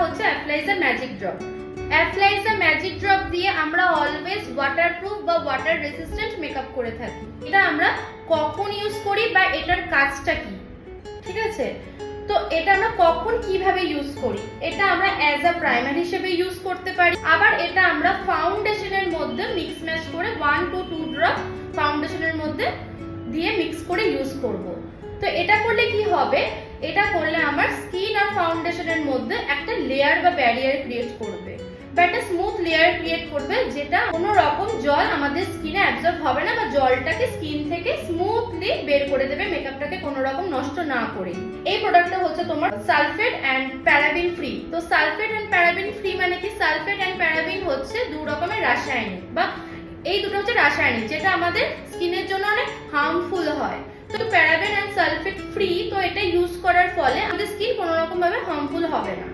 হচ্ছে অ্যাপ্লাইজার magic drop. অ্যাপ্লাইজার magic drop দিয়ে আমরা অলওয়েজ ওয়াটারপ্রুফ বা ওয়াটার রেজিস্ট্যান্ট মেকআপ করে থাকি। এটা আমরা কখন ইউজ করি বা এটার কাজটা কি, ঠিক আছে? তো এটা আমরা কখন কিভাবে ইউজ করি, এটা আমরা অ্যাজ আ প্রাইমার হিসেবে ইউজ করতে পারি, আবার এটা আমরা ফাউন্ডেশনের মধ্যে মিক্স ম্যাচ করে 1 to 2 ড্রপ ফাউন্ডেশনের মধ্যে দিয়ে মিক্স করে ইউজ করব। তো এটা করলে কি হবে, এটা করলে আমার স্কিন আর ফাউন্ডেশনের মধ্যে একটা লেয়ার বা ব্যারিয়ার ক্রিয়েট করবে বা একটা স্মুথ লেয়ার ক্রিয়েট করবে, যেটা কোনো রকম জল আমাদের স্কিনে অ্যাবজর্ব হবে না বা জলটাকে স্কিন থেকে স্মুথলি বের করে দেবে, মেকআপটাকে কোনো রকম নষ্ট না করে। এই প্রোডাক্টটা হচ্ছে তোমার সালফেট এন্ড প্যারাবিন ফ্রি। তো সালফেট এন্ড প্যারাবিন ফ্রি মানে কি, সালফেট এন্ড প্যারাবিন হচ্ছে দু রকমের রাসায়নিক, বা এই দুটো হচ্ছে রাসায়নিক যেটা আমাদের স্কিনের জন্য অনেক হার্মফুল হয়। তো প্যারাবেন এন্ড সালফেট ফ্রি, তো এটা ইউজ করার ফলে আমাদের স্কিন কোনো রকম ভাবে হার্মফুল হবে না।